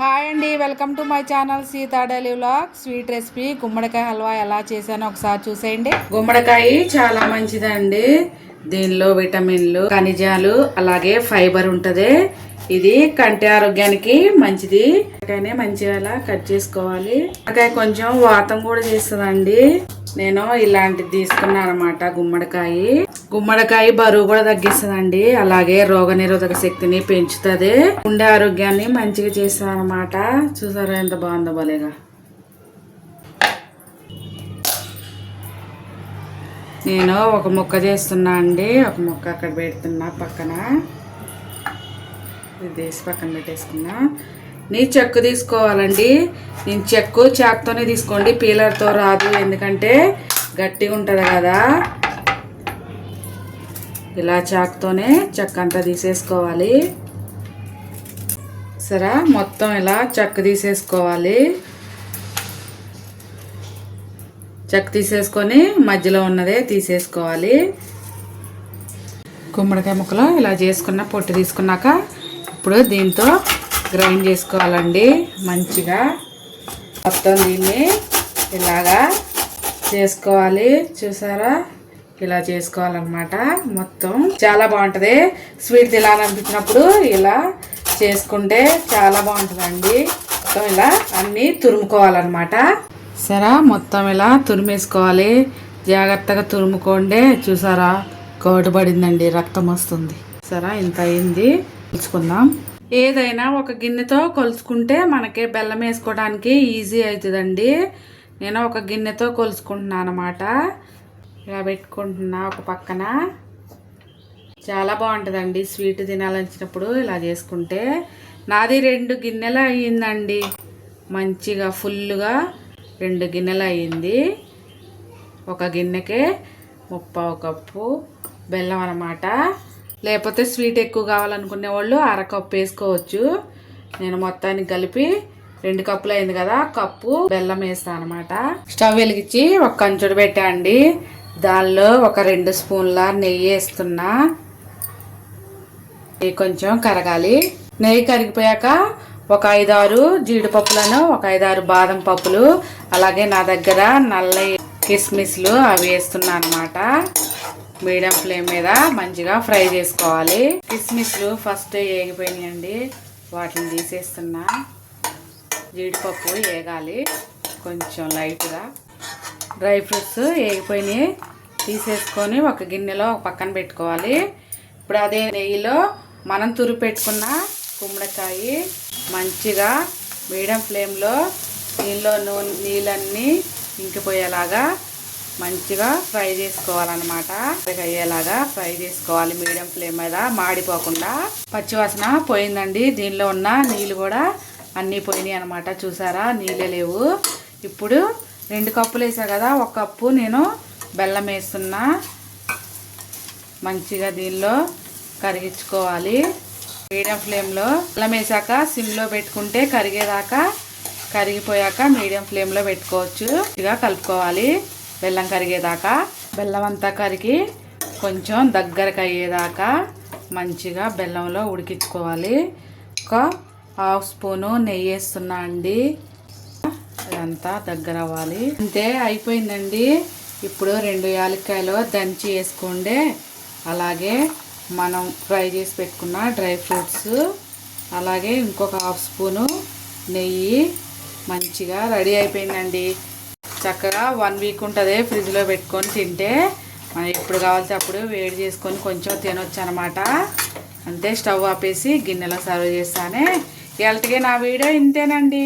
Hi అండి, welcome to my channel Sita daily vlog. Sweet recipe గుమ్మడికాయ హల్వా ఎలా చేశానో ఒకసారి చూసేయండి. గుమ్మడికాయ చాలా మంచిదండి. దీనిలో విటమిన్లు, ఖనిజాలు, అలాగే ఫైబర్ ఉంటది. ఇది కంటి ఆరోగ్యానికి మంచిది. మంచిగా కట్ చేసుకోవాలి. కొంచెం వాతం కూడా చేస్తుందండి. నేను ఇలాంటిది తీసుకున్నాను అనమాట. గుమ్మడికాయ బరువు కూడా తగ్గిస్తుందండి. అలాగే రోగ నిరోధక శక్తిని పెంచుతుంది. గుండె ఆరోగ్యాన్ని మంచిగా చేస్తుంది అనమాట. చూసారా ఎంత బాగుందో భలేగా. నేను ఒక ముక్క చేస్తున్నా అండి. ఒక ముక్క అక్కడ పెడుతున్నా పక్కన. ఇది తీసి పక్కన పెట్టేసుకున్నా. నీ చెక్కు తీసుకోవాలండి. నేను చెక్కు చాక్తోనే తీసుకోండి, పీలర్తో రాదు. ఎందుకంటే గట్టిగా ఉంటుంది కదా. ఇలా చాక్తోనే చెక్క అంతా తీసేసుకోవాలి. సరే, మొత్తం ఇలా చెక్క తీసేసుకోవాలి. చెక్క తీసేసుకొని మధ్యలో ఉన్నదే తీసేసుకోవాలి. గుమ్మడికాయ ముక్కలు ఇలా చేసుకున్న పొట్టు తీసుకున్నాక ఇప్పుడు దీంతో గ్రైండ్ చేసుకోవాలండి మంచిగా. మొత్తం దీన్ని ఇలాగా చేసుకోవాలి. చూసారా, ఇలా చేసుకోవాలన్నమాట. మొత్తం చాలా బాగుంటుంది. స్వీట్ తినాలనిపించినప్పుడు ఇలా చేసుకుంటే చాలా బాగుంటుందండి. మొత్తం ఇలా అన్నీ తురుముకోవాలన్నమాట. సరే, మొత్తం ఇలా తురిమేసుకోవాలి. జాగ్రత్తగా తురుముకోండి. చూసారా, కోటు పడిందండి, రక్తం వస్తుంది. సరే, ఇంత అయింది. కొలుచుకుందాం. ఏదైనా ఒక గిన్నెతో కొలుచుకుంటే మనకి బెల్లం వేసుకోవడానికి ఈజీ అవుతుందండి. నేను ఒక గిన్నెతో కొలుచుకుంటున్నాను అన్నమాట. ఇలా పెట్టుకుంటున్నా ఒక పక్కన. చాలా బాగుంటుందండి స్వీట్ తినాలనిచ్చినప్పుడు ఇలా చేసుకుంటే. నాది 2 గిన్నెలు అయ్యిందండి. మంచిగా ఫుల్గా 2 గిన్నెలు అయ్యింది. ఒక గిన్నెకే 30 కప్పు బెల్లం అన్నమాట. లేకపోతే స్వీట్ ఎక్కువ కావాలనుకునే వాళ్ళు 1/2 కప్పు వేసుకోవచ్చు. నేను మొత్తానికి కలిపి 2 కప్పులు అయింది కదా, కప్పు బెల్లం వేస్తాను అనమాట. స్టవ్ వెలిగించి ఒక కంచుడు పెట్టా అండి. దానిలో ఒక 2 స్పూన్ల నెయ్యి వేస్తున్నా. నెయ్యి కొంచెం కరగాలి. నెయ్యి కరిగిపోయాక ఒక 5-6 జీడిపప్పులను, ఒక 5-6 బాదం పప్పులు, అలాగే నా దగ్గర నల్ల కిస్మిస్లు అవి వేస్తున్నా అనమాట. మీడియం ఫ్లేమ్ మీద మంచిగా ఫ్రై చేసుకోవాలి. కిస్మిస్లు ఫస్ట్ వేగిపోయినాయండి, వాటిని తీసేస్తున్నా. జీడిపప్పు వేగాలి కొంచెం లైట్గా. డ్రై ఫ్రూట్స్ వేగిపోయినాయి, తీసేసుకొని ఒక గిన్నెలో ఒక పక్కన పెట్టుకోవాలి. ఇప్పుడు అదే నెయ్యిలో మనం తురిమి పెట్టుకున్న గుమ్మడికాయ మంచిగా మీడియం ఫ్లేమ్లో నీళ్ళన్నీ ఇంకిపోయేలాగా మంచిగా ఫ్రై చేసుకోవాలన్నమాట. అయ్యేలాగా ఫ్రై చేసుకోవాలి మీడియం ఫ్లేమ్ మీద, మాడిపోకుండా. పచ్చివాసన పోయిందండి. దీనిలో ఉన్న నీళ్ళు కూడా అన్నీ పోయినాయి అనమాట. చూసారా, నీళ్ళే లేవు. ఇప్పుడు 2 కప్పులు వేసా కదా, 1 కప్పు నేను బెల్లం వేస్తున్నా. మంచిగా దీనిలో కరిగించుకోవాలి మీడియం ఫ్లేమ్లో. బెల్లం వేసాక సిమ్లో పెట్టుకుంటే కరిగేదాకా, కరిగిపోయాక మీడియం ఫ్లేమ్లో పెట్టుకోవచ్చు. ఇక కలుపుకోవాలి బెల్లం కరిగేదాకా. బెల్లం అంతా కరిగి కొంచెం దగ్గరకు అయ్యేదాకా మంచిగా బెల్లంలో ఉడికించుకోవాలి. ఒక 1/2 స్పూను నెయ్యి వేస్తున్నా అండి. ఇదంతా దగ్గర అవ్వాలి. అంతే, అయిపోయిందండి. ఇప్పుడు 2 యాలక్కాయలు దంచి వేసుకోండి. అలాగే మనం ఫ్రై చేసి పెట్టుకున్న డ్రై ఫ్రూట్స్, అలాగే ఇంకొక 1/2 స్పూను నెయ్యి. మంచిగా రెడీ అయిపోయిందండి. చక్కగా 1 వీక్ ఉంటుంది ఫ్రిడ్జ్లో పెట్టుకొని తింటే. మనం ఎప్పుడు కావాల్సి అప్పుడు వేడి చేసుకొని కొంచెం తినొచ్చు అనమాట. అంతే, స్టవ్ ఆపేసి గిన్నెలో సర్వ్ చేస్తానే. ఇవాళకి నా వీడియో ఇంతేనండి.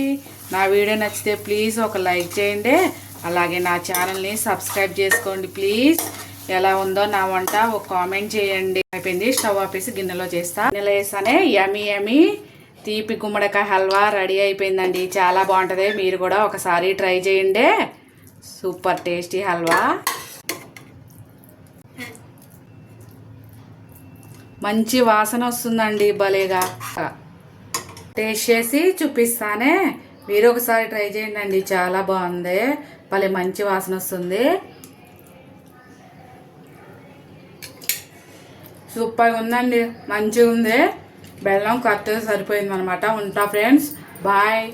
నా వీడియో నచ్చితే ప్లీజ్ ఒక లైక్ చేయండి. అలాగే నా ఛానల్ని సబ్స్క్రైబ్ చేసుకోండి ప్లీజ్. ఎలా ఉందో నా వంట ఒక కామెంట్ చేయండి. అయిపోయింది, స్టవ్ ఆపేసి గిన్నెలో చేస్తా. గిన్నెలో వేస్తానే యమీ తీపి గుమ్మడికాయ హల్వా రెడీ అయిపోయిందండి. చాలా బాగుంటుంది. మీరు కూడా ఒకసారి ట్రై చేయండి. Super tasty halwa. మంచి వాసన వస్తుందండి భలేగా. టేస్ట్ చేసి చూపిస్తానే, మీరు ఒకసారి ట్రై చేయండి. చాలా బాగుంది, భలే మంచి వాసన వస్తుంది. సూపర్గా ఉందండి, మంచిగా ఉంది. బెల్లం కరెక్ట్గా సరిపోయింది అనమాట. ఉంటా ఫ్రెండ్స్. బాయ్.